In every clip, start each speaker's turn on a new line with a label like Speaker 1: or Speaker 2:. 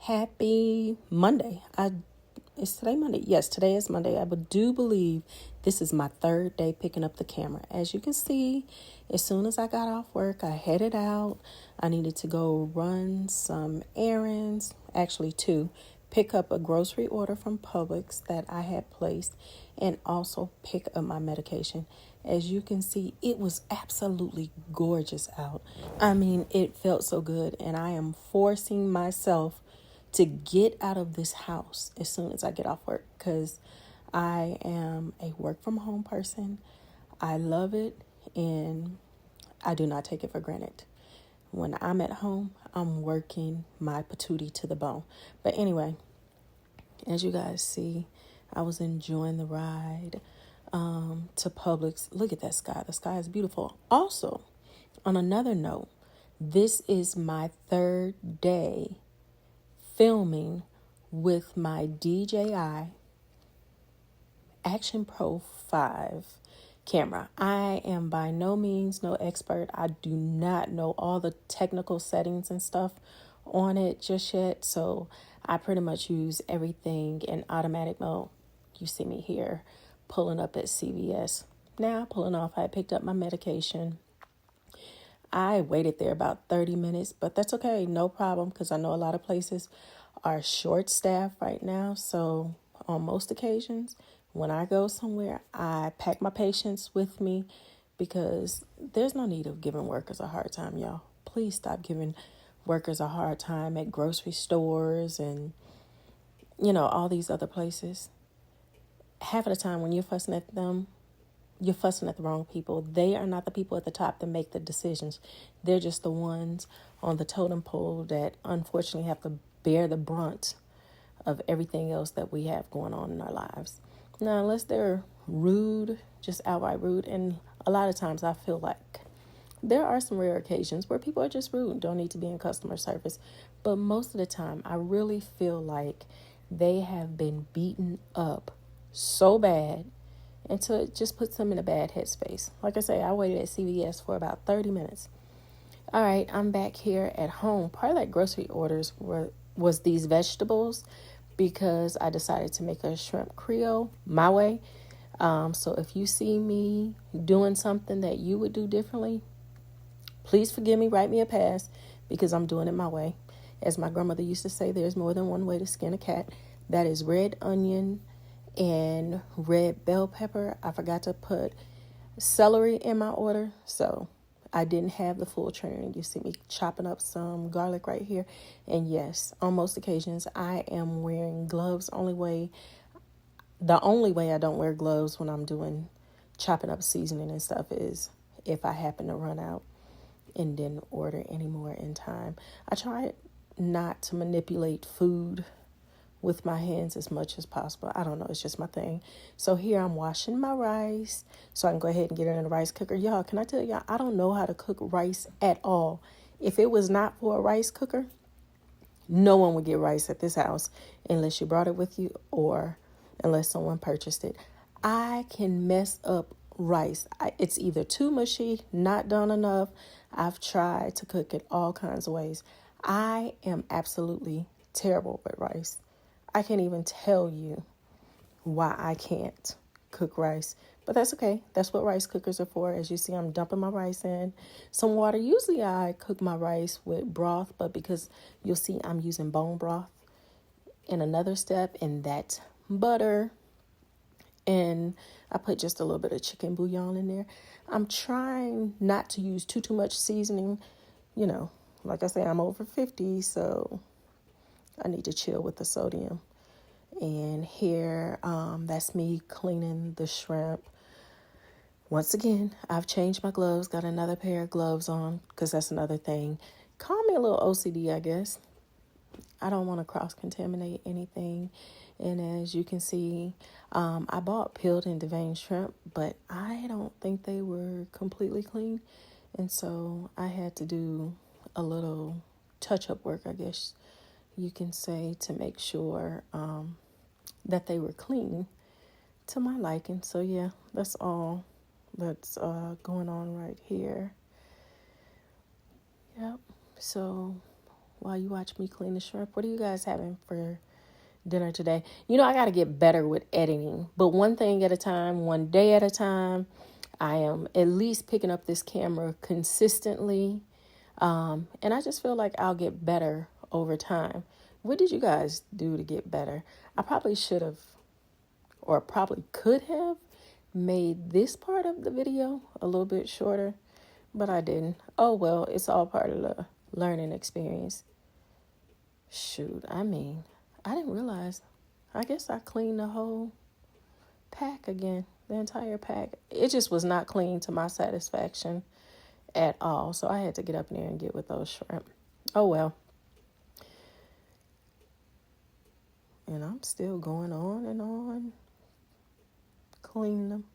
Speaker 1: Happy Monday. Is today Monday? Yes, today is Monday. I do believe this is my third day picking up the camera. As you can see, as soon as I got off work, I headed out. I needed to go run some errands, actually two, pick up a grocery order from Publix that I had placed, and also pick up my medication. As you can see, it was absolutely gorgeous out. I mean, it felt so good, and I am forcing myself to get out of this house as soon as I get off work because I am a work from home person. I love it and I do not take it for granted. When I'm at home, I'm working my patootie to the bone. But anyway, as you guys see, I was enjoying the ride to Publix. Look at that sky. The sky is beautiful. Also, on another note, this is my third day filming with my DJI Action Pro 5 camera. I am by no means no expert. I do not know all the technical settings and stuff on it just yet. So I pretty much use everything in automatic mode. You see me here pulling up at CVS. Now pulling off, I picked up my medication. I waited there about 30 minutes, but that's okay. No problem, because I know a lot of places are short-staffed right now. So on most occasions, when I go somewhere, I pack my patients with me because there's no need of giving workers a hard time, y'all. Please stop giving workers a hard time at grocery stores and, all these other places. Half of the time when you're fussing at them, you're fussing at the wrong people. They are not the people at the top that make the decisions. They're just the ones on the totem pole that unfortunately have to bear the brunt of everything else that we have going on in our lives. Now, unless they're rude, just outright rude, and a lot of times I feel like there are some rare occasions where people are just rude, don't need to be in customer service. But most of the time, I really feel like they have been beaten up so bad until it just puts them in a bad headspace. Like I say, I waited at CVS for about 30 minutes. All right, I'm back here at home. Part of that grocery orders was these vegetables because I decided to make a shrimp creole my way. So if you see me doing something that you would do differently, please forgive me, write me a pass because I'm doing it my way. As my grandmother used to say, there's more than one way to skin a cat. That is red onion and red bell pepper. I forgot to put celery in my order, so I didn't have the full training. You see me chopping up some garlic right here. And yes, on most occasions, I am wearing gloves. The only way I don't wear gloves when I'm doing chopping up seasoning and stuff is if I happen to run out and didn't order any more in time. I try not to manipulate food with my hands as much as possible. I don't know, it's just my thing. So here I'm washing my rice so I can go ahead and get it in the rice cooker. Y'all, can I tell y'all, I don't know how to cook rice at all. If it was not for a rice cooker, no one would get rice at this house unless you brought it with you or unless someone purchased it. I can mess up rice. It's either too mushy, not done enough. I've tried to cook it all kinds of ways. I am absolutely terrible with rice. I can't even tell you why I can't cook rice, but that's okay. That's what rice cookers are for. As you see, I'm dumping my rice in some water. Usually I cook my rice with broth, but because you'll see I'm using bone broth in another step, and that's butter. And I put just a little bit of chicken bouillon in there. I'm trying not to use too much seasoning. Like I say, I'm over 50, so I need to chill with the sodium. And here, that's me cleaning the shrimp. Once again, I've changed my gloves, got another pair of gloves on, because that's another thing. Call me a little OCD, I guess. I don't want to cross-contaminate anything. And as you can see, I bought peeled and deveined shrimp, but I don't think they were completely clean. And so I had to do a little touch-up work, I guess you can say, to make sure that they were clean to my liking. So yeah, that's all that's going on right here. Yep. So while you watch me clean the shrimp. What are you guys having for dinner today? You know, I got to get better with editing, but one thing at a time, one day at a time. I am at least picking up this camera consistently. And I just feel like I'll get better over time. What did you guys do to get better? I probably should have, or probably could have, made this part of the video a little bit shorter, but I didn't. Oh well, it's all part of the learning experience. Shoot, I didn't realize. I guess I cleaned the whole pack again, the entire pack. It just was not clean to my satisfaction at all. So I had to get up in there and get with those shrimp. Oh well. And I'm still going on and on, cleaning them.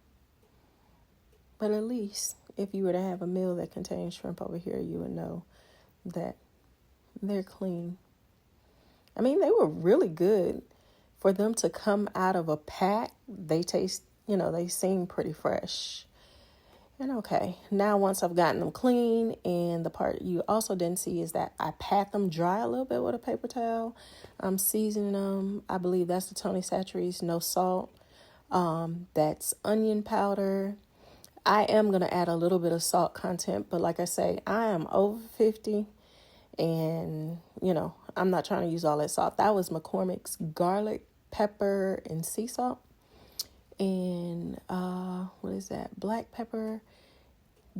Speaker 1: But at least if you were to have a meal that contains shrimp over here, you would know that they're clean. I mean, they were really good for them to come out of a pack. They taste, they seem pretty fresh. And okay, now once I've gotten them clean, and the part you also didn't see is that I pat them dry a little bit with a paper towel. I'm seasoning them. I believe that's the Tony Chachere's no salt. That's onion powder. I am going to add a little bit of salt content, but like I say, I am over 50 and, I'm not trying to use all that salt. That was McCormick's garlic, pepper, and sea salt. And what is that? Black pepper.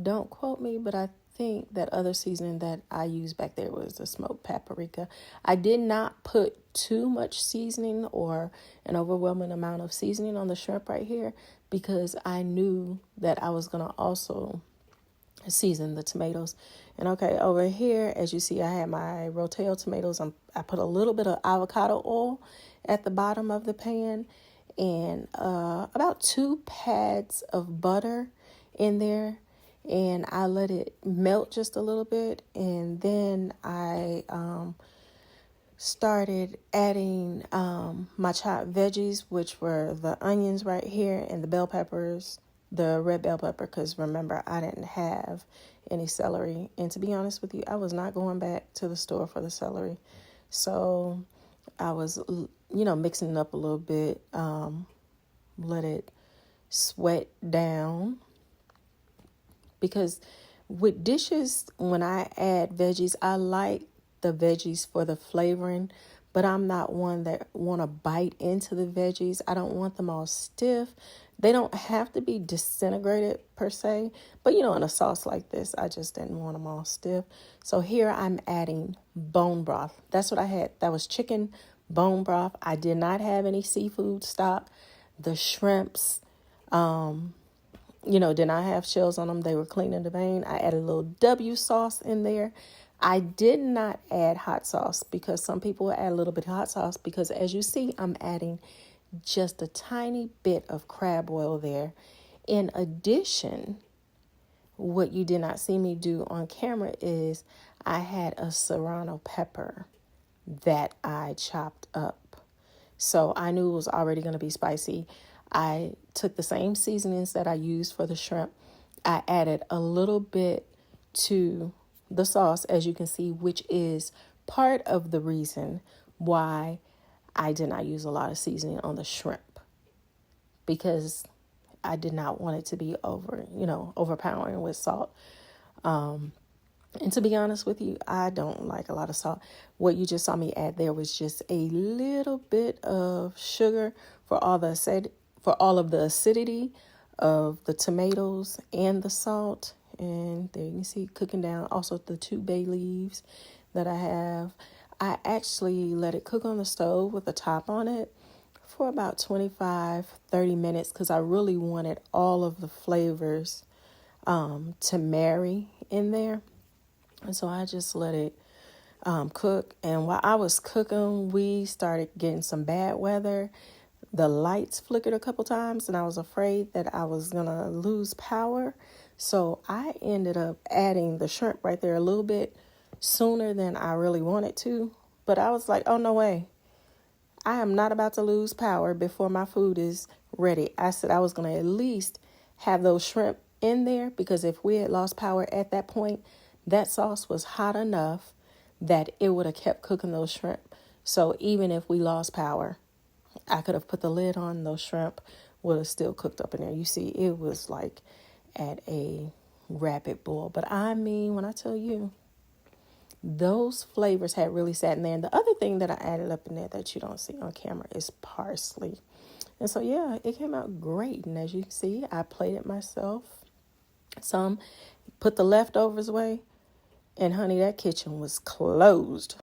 Speaker 1: Don't quote me, but I think that other seasoning that I used back there was the smoked paprika. I did not put too much seasoning or an overwhelming amount of seasoning on the shrimp right here because I knew that I was going to also season the tomatoes. And okay, over here, as you see, I had my rotel tomatoes. I put a little bit of avocado oil at the bottom of the pan and about 2 pads of butter in there. And I let it melt just a little bit. And then I started adding my chopped veggies, which were the onions right here and the bell peppers, the red bell pepper, because remember, I didn't have any celery. And to be honest with you, I was not going back to the store for the celery. So I was, mixing it up a little bit, let it sweat down. Because with dishes, when I add veggies, I like the veggies for the flavoring, but I'm not one that want to bite into the veggies. I don't want them all stiff. They don't have to be disintegrated per se, but in a sauce like this, I just didn't want them all stiff. So here I'm adding bone broth. That's what I had. That was chicken bone broth. I did not have any seafood stock. The shrimps, did not have shells on them. They were clean in the vein. I added a little W sauce in there. I did not add hot sauce because some people add a little bit of hot sauce because as you see, I'm adding just a tiny bit of crab oil there. In addition, what you did not see me do on camera is I had a serrano pepper that I chopped up. So I knew it was already going to be spicy. I took the same seasonings that I used for the shrimp. I added a little bit to the sauce, as you can see, which is part of the reason why I did not use a lot of seasoning on the shrimp, because I did not want it to be overpowering with salt. And to be honest with you, I don't like a lot of salt. What you just saw me add there was just a little bit of sugar for all of the acidity of the tomatoes and the salt. And there you can see it cooking down. Also the 2 bay leaves that I have. I actually let it cook on the stove with a top on it for about 25-30 minutes because I really wanted all of the flavors to marry in there. And so I just let it cook. And while I was cooking, we started getting some bad weather. The lights flickered a couple times and I was afraid that I was going to lose power. So I ended up adding the shrimp right there a little bit sooner than I really wanted to. But I was like, oh, no way. I am not about to lose power before my food is ready. I said I was going to at least have those shrimp in there because if we had lost power at that point, that sauce was hot enough that it would have kept cooking those shrimp. So even if we lost power, I could have put the lid on, those shrimp would have still cooked up in there. You see, it was like at a rapid boil. But I mean, when I tell you, those flavors had really sat in there. And the other thing that I added up in there that you don't see on camera is parsley. And so, yeah, it came out great. And as you can see, I plated myself some, put the leftovers away. And honey, that kitchen was closed.